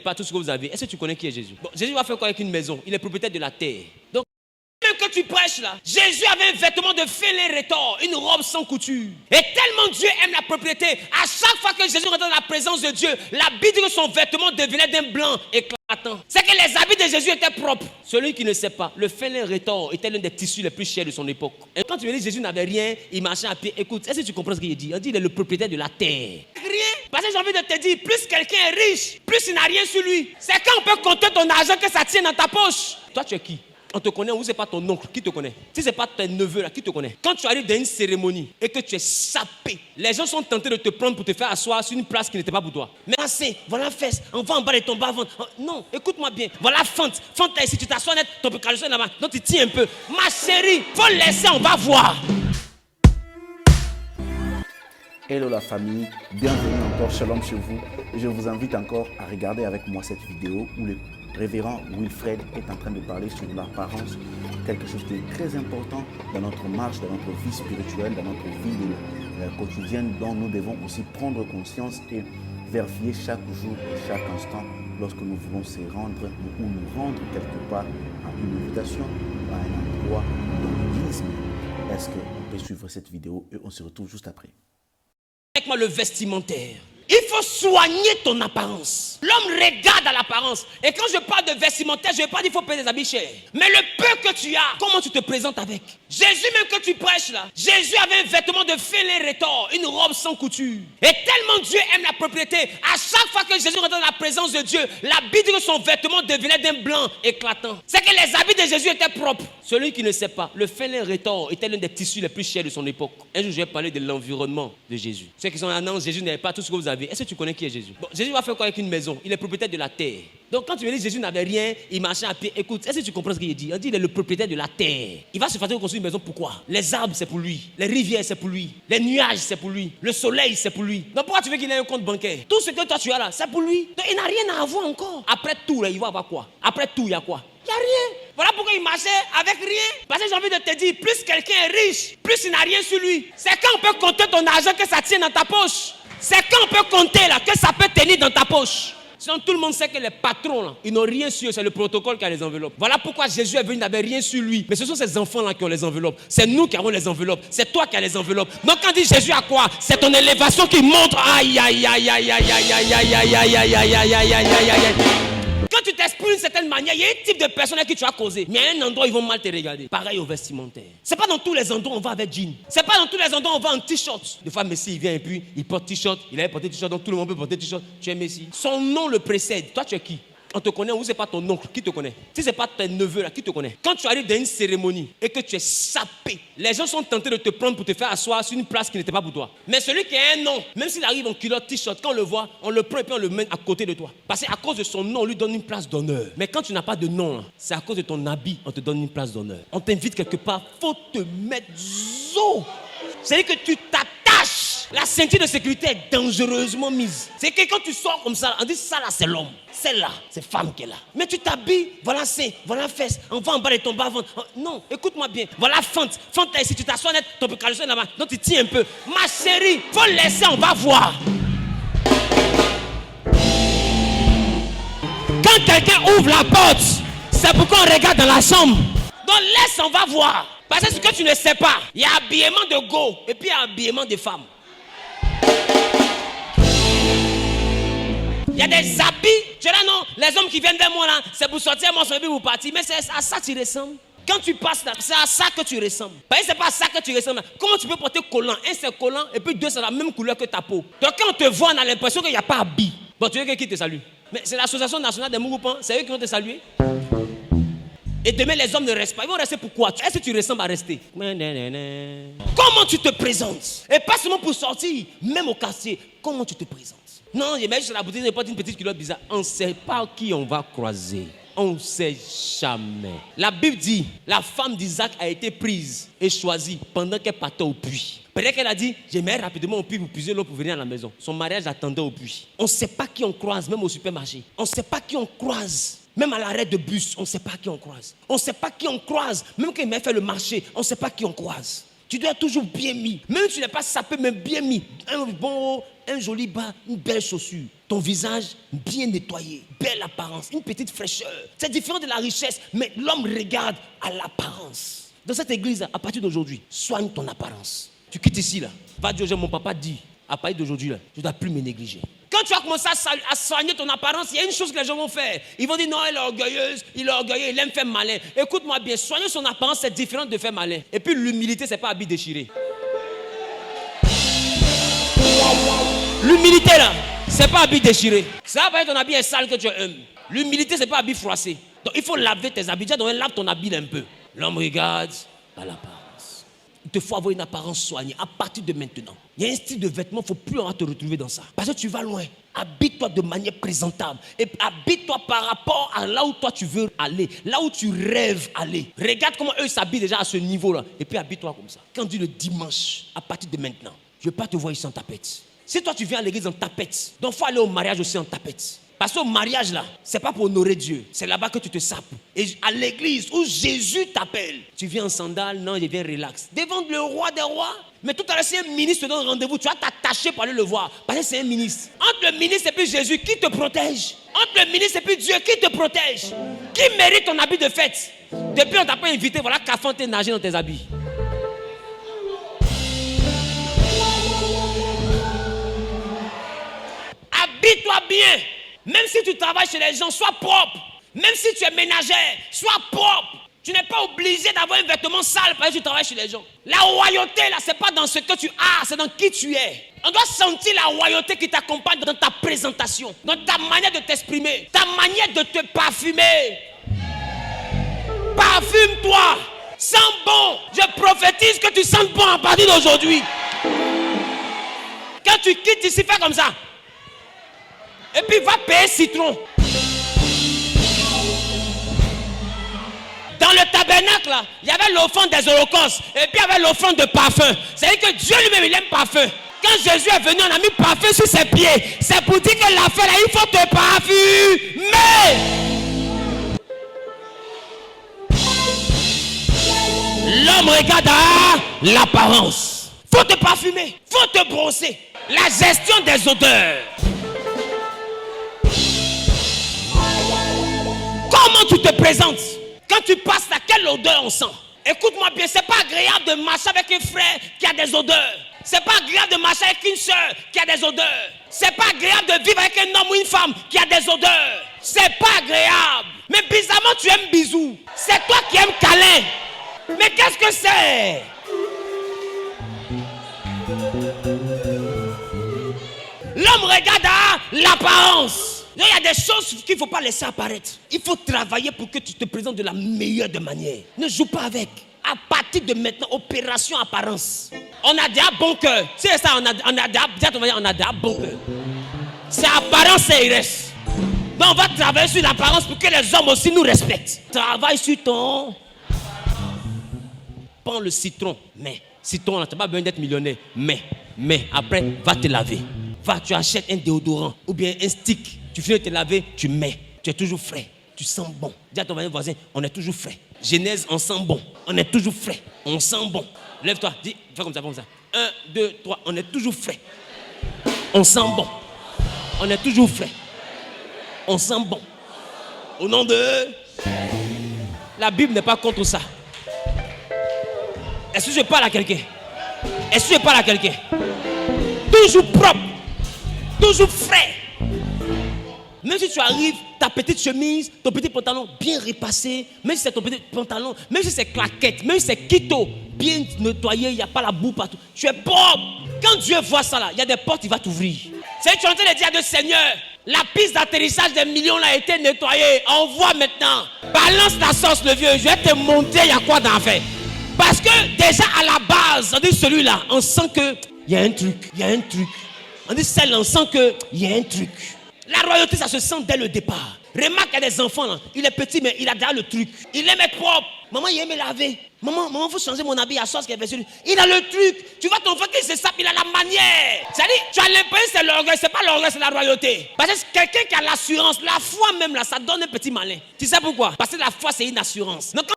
Pas tout ce que vous avez. Est-ce que tu connais qui est Jésus? Bon, Jésus va faire quoi avec une maison? Il est propriétaire de la terre. Donc, même que tu prêches là, Jésus avait un vêtement de fêlé rétort, une robe sans couture. Et tellement Dieu aime la propriété, à chaque fois que Jésus rentrait dans la présence de Dieu, la Bible dit que son vêtement devenait d'un blanc éclatant. C'est que les habits de Jésus étaient propres. Celui qui ne sait pas, le fêlé rétort était l'un des tissus les plus chers de son époque. Et quand tu me dis que Jésus n'avait rien, il marchait à pied. Écoute, est-ce que tu comprends ce qu'il dit? On dit qu'il est le propriétaire de la terre. Rien. Parce que j'ai envie de te dire, plus quelqu'un est riche, plus il n'a rien sur lui. C'est quand on peut compter ton argent que ça tient dans ta poche. Toi, tu es qui? On te connaît ou c'est pas ton oncle qui te connaît? Si c'est pas ton neveu là, qui te connaît? Quand tu arrives dans une cérémonie et que tu es sapé, les gens sont tentés de te prendre pour te faire asseoir sur une place qui n'était pas pour toi. Mais là c'est, voilà fesse, on va en bas de ton bas-ventre. Non, écoute-moi bien. Voilà fente là ici, tu t'assois net, ton caleçon là-bas. Donc tu tiens un peu. Ma chérie, faut laisser, on va voir. Hello la famille, bienvenue encore, shalom chez vous. Je vous invite encore à regarder avec moi cette vidéo où le révérend Wilfred est en train de parler sur l'apparence, quelque chose qui est très important dans notre marche, dans notre vie spirituelle, dans notre vie quotidienne dont nous devons aussi prendre conscience et vérifier chaque jour et chaque instant lorsque nous voulons se rendre ou nous rendre quelque part à une invitation, à un endroit dans l'église. Est-ce qu'on peut suivre cette vidéo et on se retrouve juste après? Avec moi le vestimentaire. Il faut soigner ton apparence. L'homme regarde à l'apparence. Et quand je parle de vestimentaire, je ne veux pas dire qu'il faut payer des habits chers. Mais le peu que tu as, comment tu te présentes avec? Jésus même que tu prêches là, Jésus avait un vêtement de fêlé rétort, une robe sans couture. Et tellement Dieu aime la propriété, à chaque fois que Jésus rentrait dans la présence de Dieu, la Bible dit que son vêtement devenait d'un blanc éclatant. C'est que les habits de Jésus étaient propres. Celui qui ne sait pas, le fêlé rétort était l'un des tissus les plus chers de son époque. Un jour, je vais parler de l'environnement de Jésus. Ceux qui sont là, non, Jésus n'avait pas tout ce que vous avez. Est-ce que tu connais qui est Jésus? Bon, Jésus va faire quoi avec une maison? Il est propriétaire de la terre. Donc quand tu me dis que Jésus n'avait rien, il marchait à pied. Écoute, est-ce que tu comprends ce qu'il dit? On dit qu'il est le propriétaire de la terre. Il va se fatiguer de construire une maison, pourquoi? Les arbres, c'est pour lui. Les rivières, c'est pour lui. Les nuages, c'est pour lui. Le soleil, c'est pour lui. Donc pourquoi tu veux qu'il ait un compte bancaire? Tout ce que toi tu as là, c'est pour lui. Donc il n'a rien à avoir encore. Après tout, là, il va avoir quoi? Après tout, il y a quoi? Il n'y a rien. Voilà pourquoi il marchait avec rien. Parce que j'ai envie de te dire, plus quelqu'un est riche, plus il n'a rien sur lui. C'est quand on peut compter ton argent que ça tient dans ta poche. C'est quand on peut compter là que ça peut tenir dans ta poche. Sinon tout le monde sait que les patrons là, ils n'ont rien sur eux, c'est le protocole qui a les enveloppes. Voilà pourquoi Jésus est venu, il n'avait rien sur lui. Mais ce sont ces enfants là qui ont les enveloppes. C'est nous qui avons les enveloppes. C'est toi qui as les enveloppes. Donc quand on dit Jésus a quoi? C'est ton élévation qui montre. Aïe aïe aïe aïe aïe aïe aïe aïe aïe aïe aïe aïe aïe aïe aïe aïe. Quand tu t'exprimes d'une certaine manière, il y a un type de personne à qui tu as causé. Mais il y a un endroit où ils vont mal te regarder. Pareil au vestimentaire. C'est pas dans tous les endroits où on va avec jean. C'est pas dans tous les endroits où on va en t-shirt. Des fois, Messi, il vient et puis il porte t-shirt. Il avait porté t-shirt, donc tout le monde peut porter t-shirt. Tu es Messi. Son nom le précède. Toi, tu es qui? On te connaît ou c'est pas ton oncle qui te connaît? Si c'est pas ton neveu là, qui te connaît? Quand tu arrives dans une cérémonie et que tu es sapé, les gens sont tentés de te prendre pour te faire asseoir sur une place qui n'était pas pour toi. Mais celui qui a un nom, même s'il arrive en culotte, t-shirt, quand on le voit, on le prend et puis on le met à côté de toi. Parce qu'à cause de son nom, on lui donne une place d'honneur. Mais quand tu n'as pas de nom, c'est à cause de ton habit, on te donne une place d'honneur. On t'invite quelque part, faut te mettre zo. C'est-à-dire que tu t'attaches. La ceinture de sécurité est dangereusement mise. C'est que quand tu sors comme ça, on dit ça là c'est l'homme. Celle-là, c'est femme qui est là. Mais tu t'habilles, voilà sein, voilà fesse, on va en bas de ton bas-ventre. Non, écoute-moi bien. Voilà fente là ici, tu t'assois net, ton caleçon là-bas. Donc tu tiens un peu. Ma chérie, faut laisser, on va voir. Quand quelqu'un ouvre la porte, c'est pourquoi on regarde dans la chambre. Donc laisse, on va voir. Parce que ce que tu ne sais pas, il y a habillement de go et puis il y a habillement de femmes. Il y a des habits. Tu là non, les hommes qui viennent vers moi là, c'est pour sortir mon habit pour partir. Mais c'est à ça que tu ressembles. Quand tu passes là, c'est à ça que tu ressembles. Parce que c'est pas à ça que tu ressembles. Comment tu peux porter collant? Un c'est collant et puis deux c'est la même couleur que ta peau. Donc quand on te voit, on a l'impression qu'il n'y a pas habit. Bon, tu veux que qui te salue? Mais c'est l'association nationale des mouvements, c'est eux qui vont te saluer. Et demain, les hommes ne restent pas. Ils vont rester pourquoi? Est-ce que tu ressembles à rester? Comment tu te présentes? Et pas seulement pour sortir, même au quartier. Comment tu te présentes? Non, je mets juste la boutique, je porte une petite culotte bizarre. On ne sait pas qui on va croiser. On ne sait jamais. La Bible dit, la femme d'Isaac a été prise et choisie pendant qu'elle partait au puits. Peut-être qu'elle a dit, je mets rapidement au puits pour puiser l'eau pour venir à la maison. Son mariage attendait au puits. On ne sait pas qui on croise, même au supermarché. On ne sait pas qui on croise. Même à l'arrêt de bus, on ne sait pas qui on croise. On ne sait pas qui on croise. Même quand il m'a fait le marché, on ne sait pas qui on croise. Tu dois être toujours bien mis. Même si tu n'es pas sapé, mais bien mis. Un bon haut, un joli bas, une belle chaussure. ton visage bien nettoyé, belle apparence, une petite fraîcheur. C'est différent de la richesse, mais l'homme regarde à l'apparence. Dans cette église, à partir d'aujourd'hui, soigne ton apparence. Tu quittes ici, là. Va dire, mon papa dit, à partir d'aujourd'hui, là, je ne dois plus me négliger. Quand tu vas commencer à soigner ton apparence, il y a une chose que les gens vont faire. Ils vont dire, non, elle est orgueilleuse, il est orgueilleux, il aime faire malin. Écoute-moi bien, soigner son apparence, c'est différent de faire malin. Et puis l'humilité, c'est pas habit déchiré. L'humilité, là, c'est pas habit déchiré. Ça va être ton habit est sale que tu es humble. L'humilité, c'est pas habit froissé. Donc il faut laver tes habits. Déjà, lave ton habit un peu. L'homme regarde à l'apparence. Il te faut avoir une apparence soignée à partir de maintenant. Il y a un style de vêtements, il ne faut plus te retrouver dans ça. Parce que tu vas loin. Habite-toi de manière présentable. Et habite-toi par rapport à là où toi tu veux aller. Là où tu rêves aller. Regarde comment eux s'habillent déjà à ce niveau-là. Et puis habite-toi comme ça. Quand on dit le dimanche, à partir de maintenant, je ne veux pas te voir ici en tapette. Si toi tu viens à l'église en tapette, donc il faut aller au mariage aussi en tapette. Parce qu'au mariage là, c'est pas pour honorer Dieu. C'est là-bas que tu te sapes. Et à l'église où Jésus t'appelle, tu viens en sandales, non, je viens relax. Devant le roi des rois. Mais tout à l'heure, si un ministre te donne rendez-vous, tu vas t'attacher pour aller le voir. Parce que c'est un ministre. Entre le ministre et puis Jésus, qui te protège? Entre le ministre et puis Dieu, qui te protège? Qui mérite ton habit de fête? Depuis on t'a pas invité, voilà qu'à fond t'es nagé dans tes habits. Habille-toi bien. Même si tu travailles chez les gens, sois propre. Même si tu es ménagère, sois propre. Tu n'es pas obligé d'avoir un vêtement sale parce que tu travailles chez les gens. La royauté, là, c'est pas dans ce que tu as, c'est dans qui tu es. On doit sentir la royauté qui t'accompagne dans ta présentation, dans ta manière de t'exprimer, ta manière de te parfumer. Parfume-toi. Sens bon. Je prophétise que tu sens bon à partir d'aujourd'hui. Quand tu quittes ici, fais comme ça. Et puis va payer citron. Dans le tabernacle, là, il y avait l'offrande des holocaustes. Et puis il y avait l'offrande de parfum. C'est-à-dire que Dieu lui-même, il aime parfum. Quand Jésus est venu, on a mis parfum sur ses pieds. C'est pour dire que l'affaire, là, il faut te parfumer. L'homme regarde à l'apparence. Faut te parfumer. Faut te brosser. La gestion des odeurs. Comment tu te présentes? Quand tu passes là, quelle odeur on sent? Écoute-moi bien, c'est pas agréable de marcher avec un frère qui a des odeurs. C'est pas agréable de marcher avec une soeur qui a des odeurs. C'est pas agréable de vivre avec un homme ou une femme qui a des odeurs. C'est pas agréable. Mais bizarrement, tu aimes bisous. C'est toi qui aimes câlin. Mais qu'est-ce que c'est? L'homme regarde à l'apparence. Il y a des choses qu'il ne faut pas laisser apparaître. Il faut travailler pour que tu te présentes de la meilleure des manières. Ne joue pas avec. À partir de maintenant, opération apparence. On a déjà bon cœur. C'est ça, on a déjà bon cœur. C'est apparence et il reste. Donc on va travailler sur l'apparence pour que les hommes aussi nous respectent. Travaille sur ton... Prends le citron. Mais, citron, là, tu n'as pas besoin d'être millionnaire. Mais, après, va te laver. Va, tu achètes un déodorant ou bien un stick. Tu finis de te laver, tu mets. Tu es toujours frais. Tu sens bon. Dis à ton voisin, on est toujours frais. Genèse, on sent bon. On est toujours frais. On sent bon. Lève-toi, dis, fais comme ça, comme ça. 1, 2, 3, on est toujours frais. On sent bon. On est toujours frais. On sent bon. Au nom de... La Bible n'est pas contre ça. Est-ce que je parle à quelqu'un? Est-ce que je parle à quelqu'un? Toujours propre. Toujours frais. Même si tu arrives, ta petite chemise, ton petit pantalon bien repassé, même si c'est ton petit pantalon, même si c'est claquette, même si c'est quito, bien nettoyé, il n'y a pas la boue partout. Tu es propre. Quand Dieu voit ça là, il y a des portes, il va t'ouvrir. C'est tu es en train de dire à Dieu, Seigneur, la piste d'atterrissage des millions là a été nettoyée. Envoie maintenant. Balance la sauce, le vieux. Je vais te montrer, il y a quoi d'en faire. Parce que déjà à la base, on dit celui-là, on sent qu'il y a un truc, il y a un truc. On dit celle-là, on sent qu'il y a un truc. La royauté, ça se sent dès le départ. Remarque, il y a des enfants là. Il est petit, mais il a déjà le truc. Il aime être propre. Maman, il aime me laver. Maman, il faut changer mon habit à sauce qui est fait sur lui. Il a le truc. Tu vois ton enfant qui se sape, il a la manière. C'est-à-dire, tu as l'impression que c'est l'orgueil. C'est pas l'orgueil, c'est la royauté. Parce que quelqu'un qui a l'assurance, la foi même là, ça donne un petit malin. Tu sais pourquoi? Parce que la foi, c'est une assurance. Donc,